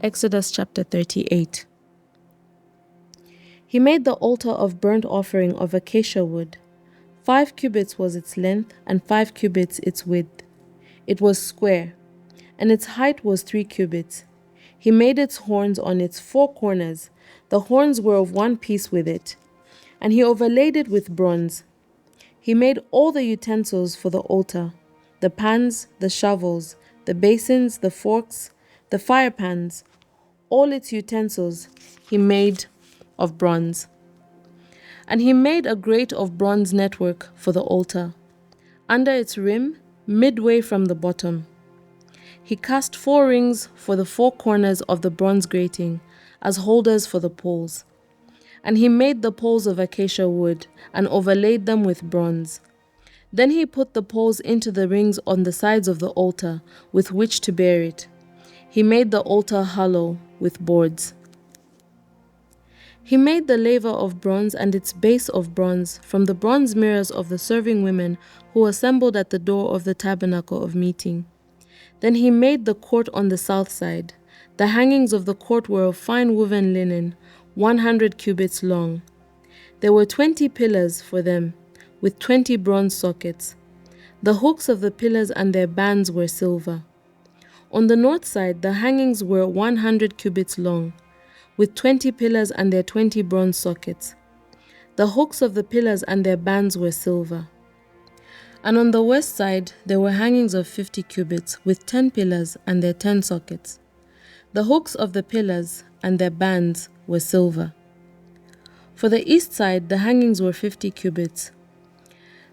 Exodus chapter 38. He made the altar of burnt offering of acacia wood. 5 cubits was its length, and 5 cubits its width. It was square, and its height was 3 cubits. He made its horns on its 4 corners. The horns were of one piece with it, and he overlaid it with bronze. He made all the utensils for the altar, the pans, the shovels, the basins, the forks, the fire pans, all its utensils he made of bronze. And he made a grate of bronze network for the altar, under its rim, midway from the bottom. He cast 4 rings for the 4 corners of the bronze grating, as holders for the poles. And he made the poles of acacia wood, and overlaid them with bronze. Then he put the poles into the rings on the sides of the altar, with which to bear it. He made the altar hollow with boards. He made the laver of bronze and its base of bronze from the bronze mirrors of the serving women who assembled at the door of the tabernacle of meeting. Then he made the court on the south side. The hangings of the court were of fine woven linen, 100 cubits long. There were 20 pillars for them, with 20 bronze sockets. The hooks of the pillars and their bands were silver. On the north side, the hangings were 100 cubits long, with 20 pillars and their 20 bronze sockets. The hooks of the pillars and their bands were silver. And on the west side, there were hangings of 50 cubits, with 10 pillars and their 10 sockets. The hooks of the pillars and their bands were silver. For the east side, the hangings were 50 cubits.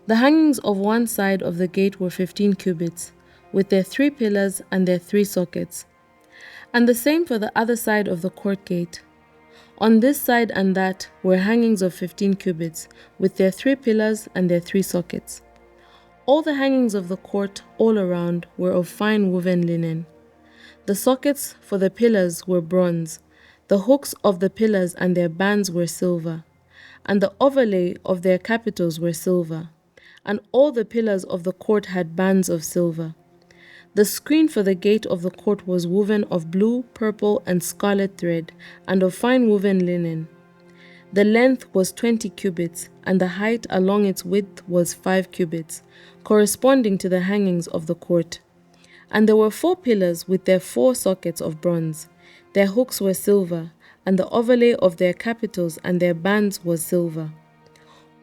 The hangings of one side of the gate were 15 cubits, with their 3 pillars and their 3 sockets. And the same for the other side of the court gate. On this side and that were hangings of 15 cubits, with their 3 pillars and their 3 sockets. All the hangings of the court all around were of fine woven linen. The sockets for the pillars were bronze. The hooks of the pillars and their bands were silver, and the overlay of their capitals were silver. And all the pillars of the court had bands of silver. The screen for the gate of the court was woven of blue, purple, and scarlet thread, and of fine woven linen. The length was 20 cubits, and the height along its width was 5 cubits, corresponding to the hangings of the court. And there were 4 pillars with their 4 sockets of bronze. Their hooks were silver, and the overlay of their capitals and their bands was silver.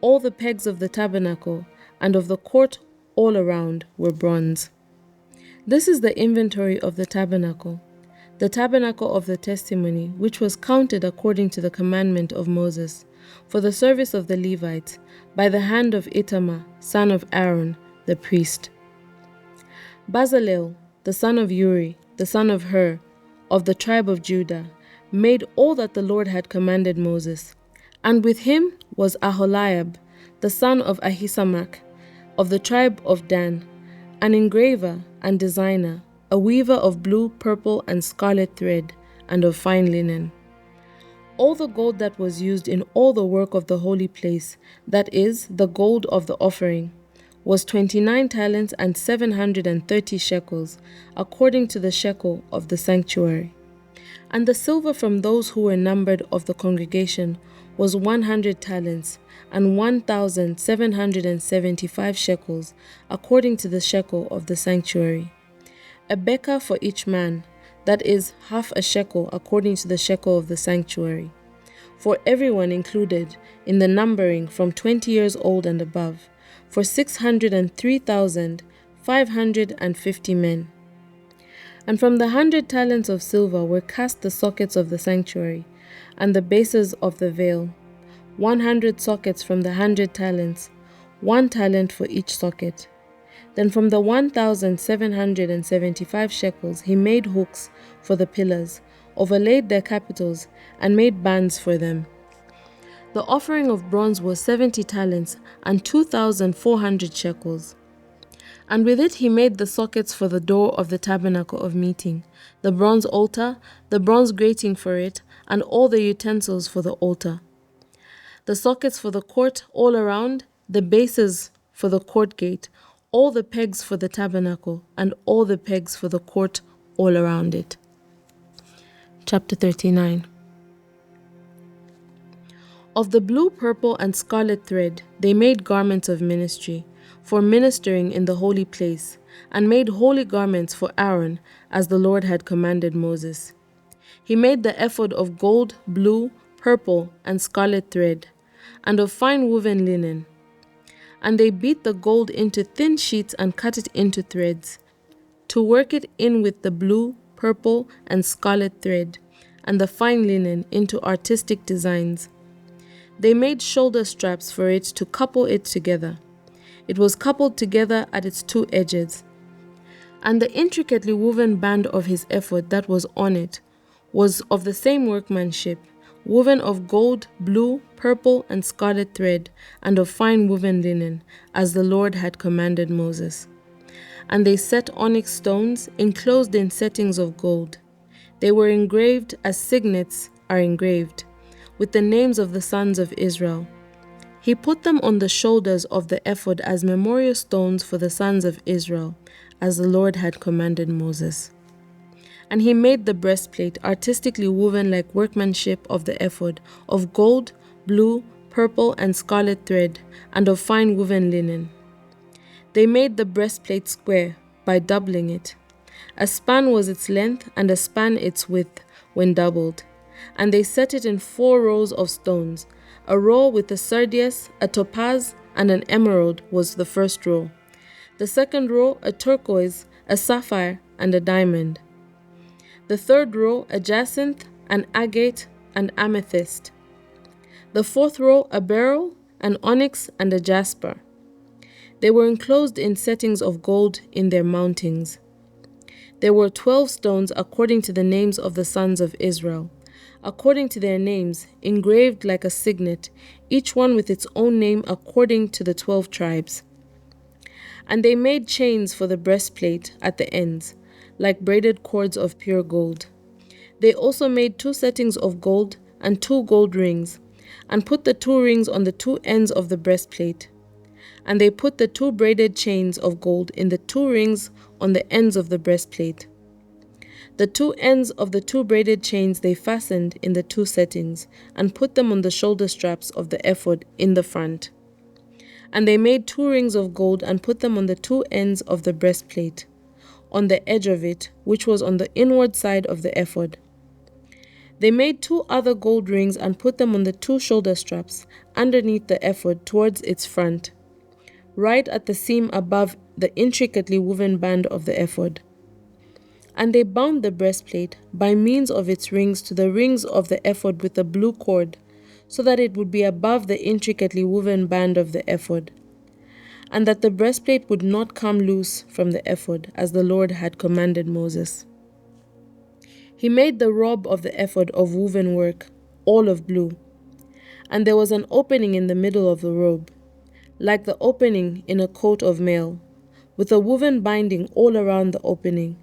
All the pegs of the tabernacle and of the court all around were bronze. This is the inventory of the tabernacle of the testimony, which was counted according to the commandment of Moses, for the service of the Levites, by the hand of Itamar, son of Aaron, the priest. Bezalel, the son of Uri, the son of Hur, of the tribe of Judah, made all that the Lord had commanded Moses. And with him was Aholiab, the son of Ahisamach, of the tribe of Dan, an engraver and designer, a weaver of blue, purple, and scarlet thread, and of fine linen. All the gold that was used in all the work of the holy place, that is, the gold of the offering, was 29 talents and 730 shekels, according to the shekel of the sanctuary. And the silver from those who were numbered of the congregation was 100 talents, and 1,775 shekels, according to the shekel of the sanctuary. A bekah for each man, that is, half a shekel according to the shekel of the sanctuary. For everyone included in the numbering from 20 years old and above, for 603,550 men. And from the 100 talents of silver were cast the sockets of the sanctuary, and the bases of the veil, 100 sockets from the 100 talents, 1 talent for each socket. Then from the 1,775 shekels he made hooks for the pillars, overlaid their capitals, and made bands for them. The offering of bronze was 70 talents and 2,400 shekels. And with it he made the sockets for the door of the tabernacle of meeting, the bronze altar, the bronze grating for it, and all the utensils for the altar. The sockets for the court all around, the bases for the court gate, all the pegs for the tabernacle, and all the pegs for the court all around it. Chapter 39. Of the blue, purple, and scarlet thread they made garments of ministry, for ministering in the holy place, and made holy garments for Aaron, as the Lord had commanded Moses. He made the ephod of gold, blue, purple, and scarlet thread, and of fine woven linen. And they beat the gold into thin sheets and cut it into threads, to work it in with the blue, purple, and scarlet thread, and the fine linen into artistic designs. They made shoulder straps for it to couple it together. It was coupled together at its two edges. And the intricately woven band of his ephod that was on it was of the same workmanship, woven of gold, blue, purple, and scarlet thread, and of fine woven linen, as the Lord had commanded Moses. And they set onyx stones, enclosed in settings of gold. They were engraved as signets are engraved, with the names of the sons of Israel. He put them on the shoulders of the ephod as memorial stones for the sons of Israel, as the Lord had commanded Moses. And he made the breastplate artistically woven like workmanship of the ephod, of gold, blue, purple, and scarlet thread, and of fine woven linen. They made the breastplate square by doubling it. A span was its length, and a span its width, when doubled. And they set it in 4 rows of stones. A row with a sardius, a topaz, and an emerald was the first row. The second row, a turquoise, a sapphire, and a diamond. The third row, a jacinth, an agate, and amethyst. The fourth row, a beryl, an onyx, and a jasper. They were enclosed in settings of gold in their mountings. There were 12 stones according to the names of the sons of Israel, according to their names, engraved like a signet, each one with its own name according to the 12 tribes. And they made chains for the breastplate at the ends, like braided cords of pure gold. They also made 2 settings of gold and 2 gold rings, and put the 2 rings on the 2 ends of the breastplate. And they put the 2 braided chains of gold in the 2 rings on the ends of the breastplate. The 2 ends of the 2 braided chains they fastened in the 2 settings, and put them on the shoulder straps of the ephod in the front. And they made 2 rings of gold and put them on the 2 ends of the breastplate, on the edge of it, which was on the inward side of the ephod. They made 2 other gold rings and put them on the 2 shoulder straps, underneath the ephod towards its front, right at the seam above the intricately woven band of the ephod. And they bound the breastplate by means of its rings to the rings of the ephod with a blue cord, so that it would be above the intricately woven band of the ephod, and that the breastplate would not come loose from the ephod, as the Lord had commanded Moses. He made the robe of the ephod of woven work, all of blue, and there was an opening in the middle of the robe, like the opening in a coat of mail, with a woven binding all around the opening,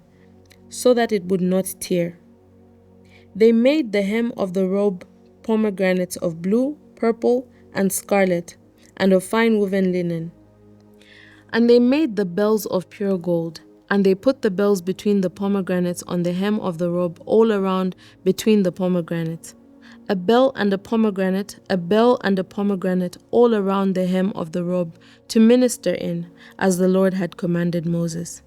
so that it would not tear. They made the hem of the robe pomegranates of blue, purple, and scarlet, and of fine woven linen. And they made the bells of pure gold, and they put the bells between the pomegranates on the hem of the robe all around between the pomegranates. A bell and a pomegranate, a bell and a pomegranate all around the hem of the robe to minister in, as the Lord had commanded Moses.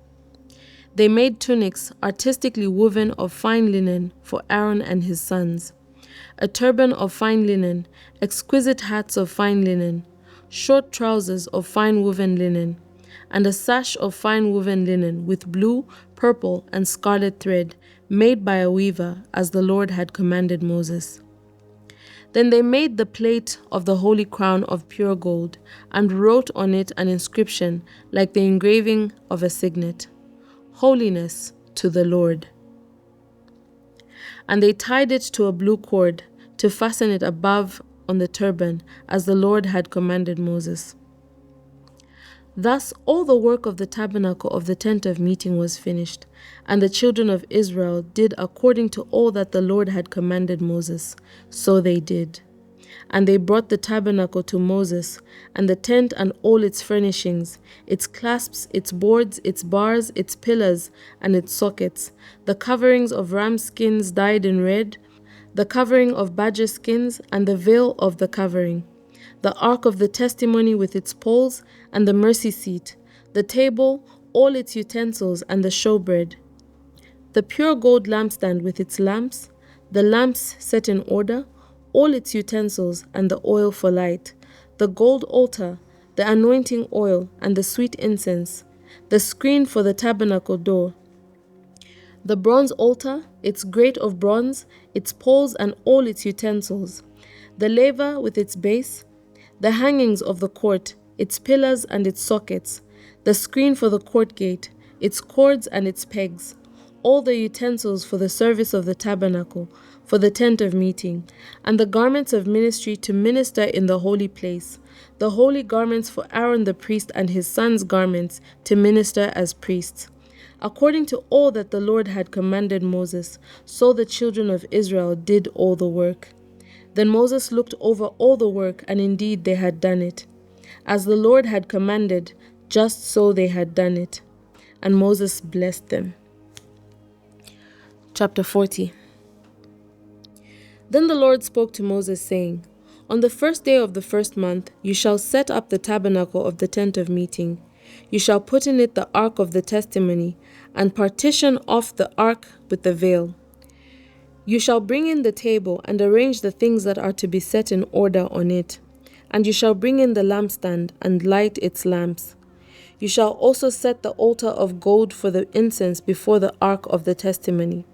They made tunics artistically woven of fine linen for Aaron and his sons, a turban of fine linen, exquisite hats of fine linen, short trousers of fine woven linen, and a sash of fine woven linen with blue, purple, and scarlet thread, made by a weaver, as the Lord had commanded Moses. Then they made the plate of the holy crown of pure gold, and wrote on it an inscription like the engraving of a signet, Holiness to the Lord. And they tied it to a blue cord to fasten it above on the turban, as the Lord had commanded Moses. Thus all the work of the tabernacle of the tent of meeting was finished, and the children of Israel did according to all that the Lord had commanded Moses. So they did. And they brought the tabernacle to Moses, and the tent and all its furnishings, its clasps, its boards, its bars, its pillars, and its sockets, the coverings of ram skins dyed in red, the covering of badger skins, and the veil of the covering, the ark of the testimony with its poles, and the mercy seat, the table, all its utensils, and the showbread, the pure gold lampstand with its lamps, the lamps set in order, all its utensils, and the oil for light, the gold altar, the anointing oil, and the sweet incense, the screen for the tabernacle door, the bronze altar, its grate of bronze, its poles and all its utensils, the laver with its base, the hangings of the court, its pillars and its sockets, the screen for the court gate, its cords and its pegs, all the utensils for the service of the tabernacle, for the tent of meeting, and the garments of ministry to minister in the holy place, the holy garments for Aaron the priest and his sons' garments to minister as priests. According to all that the Lord had commanded Moses, so the children of Israel did all the work. Then Moses looked over all the work, and indeed they had done it. As the Lord had commanded, just so they had done it. And Moses blessed them. Chapter 40. Then the Lord spoke to Moses, saying, On the first day of the first month you shall set up the tabernacle of the tent of meeting. You shall put in it the ark of the testimony, and partition off the ark with the veil. You shall bring in the table, and arrange the things that are to be set in order on it. And you shall bring in the lampstand, and light its lamps. You shall also set the altar of gold for the incense before the ark of the testimony,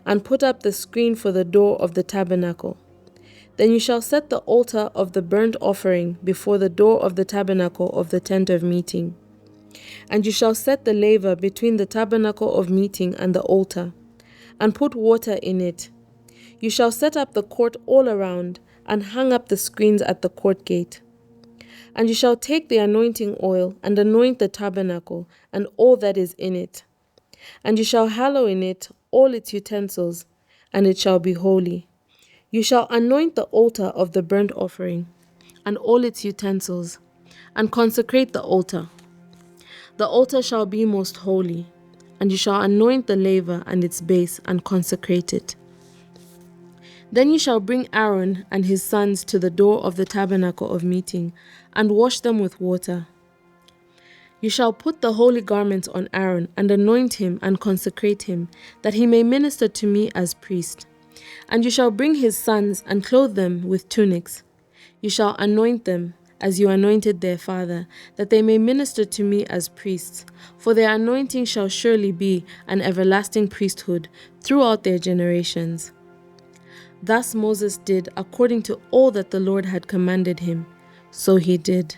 and put up the screen for the door of the tabernacle. Then you shall set the altar of the burnt offering before the door of the tabernacle of the tent of meeting. And you shall set the laver between the tabernacle of meeting and the altar, and put water in it. You shall set up the court all around, and hang up the screens at the court gate. And you shall take the anointing oil, and anoint the tabernacle, and all that is in it. And you shall hallow in it all its utensils, and it shall be holy. You shall anoint the altar of the burnt offering, and all its utensils, and consecrate the altar. The altar shall be most holy, and you shall anoint the laver and its base, and consecrate it. Then you shall bring Aaron and his sons to the door of the tabernacle of meeting, and wash them with water. You shall put the holy garments on Aaron, and anoint him, and consecrate him, that he may minister to me as priest. And you shall bring his sons, and clothe them with tunics. You shall anoint them, as you anointed their father, that they may minister to me as priests. For their anointing shall surely be an everlasting priesthood throughout their generations. Thus Moses did according to all that the Lord had commanded him. So he did.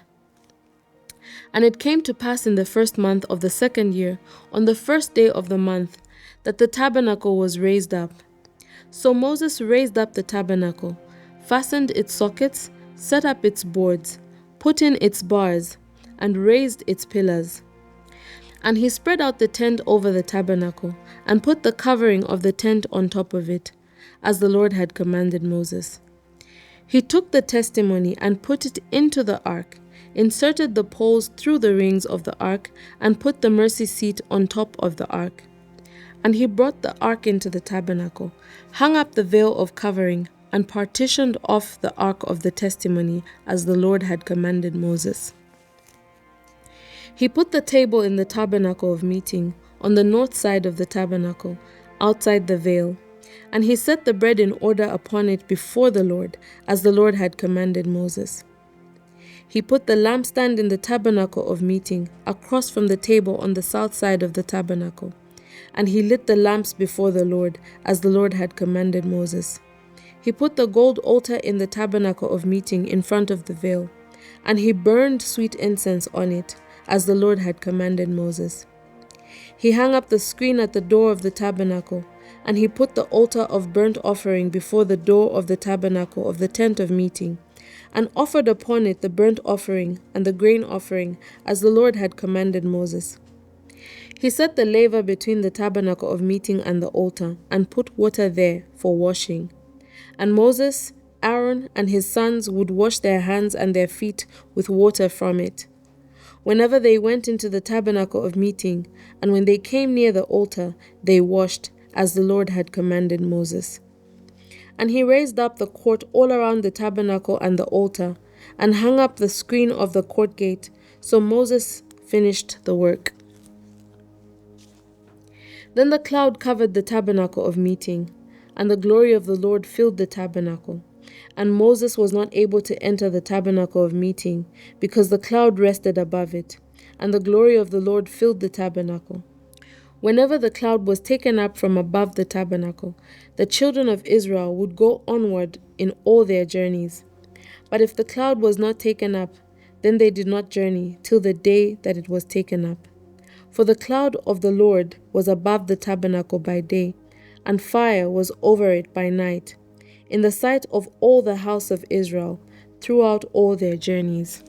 And it came to pass in the first month of the second year, on the first day of the month, that the tabernacle was raised up. So Moses raised up the tabernacle, fastened its sockets, set up its boards, put in its bars, and raised its pillars. And he spread out the tent over the tabernacle, and put the covering of the tent on top of it, as the Lord had commanded Moses. He took the testimony and put it into the ark, inserted the poles through the rings of the ark, and put the mercy seat on top of the ark. And he brought the ark into the tabernacle, hung up the veil of covering, and partitioned off the ark of the testimony, as the Lord had commanded Moses. He put the table in the tabernacle of meeting, on the north side of the tabernacle, outside the veil. And he set the bread in order upon it before the Lord, as the Lord had commanded Moses. He put the lampstand in the tabernacle of meeting, across from the table on the south side of the tabernacle. And he lit the lamps before the Lord, as the Lord had commanded Moses. He put the gold altar in the tabernacle of meeting in front of the veil, and he burned sweet incense on it, as the Lord had commanded Moses. He hung up the screen at the door of the tabernacle, and he put the altar of burnt offering before the door of the tabernacle of the tent of meeting, and offered upon it the burnt offering and the grain offering, as the Lord had commanded Moses. He set the laver between the tabernacle of meeting and the altar, and put water there for washing. And Moses Aaron and his sons would wash their hands and their feet with water from it. Whenever they went into the tabernacle of meeting, and when they came near the altar, they washed, as the Lord had commanded Moses. And he raised up the court all around the tabernacle and the altar, and hung up the screen of the court gate. So Moses finished the work. Then the cloud covered the tabernacle of meeting, and the glory of the Lord filled the tabernacle. And Moses was not able to enter the tabernacle of meeting, because the cloud rested above it, and the glory of the Lord filled the tabernacle. Whenever the cloud was taken up from above the tabernacle, the children of Israel would go onward in all their journeys. But if the cloud was not taken up, then they did not journey till the day that it was taken up. For the cloud of the Lord was above the tabernacle by day, and fire was over it by night, in the sight of all the house of Israel, throughout all their journeys.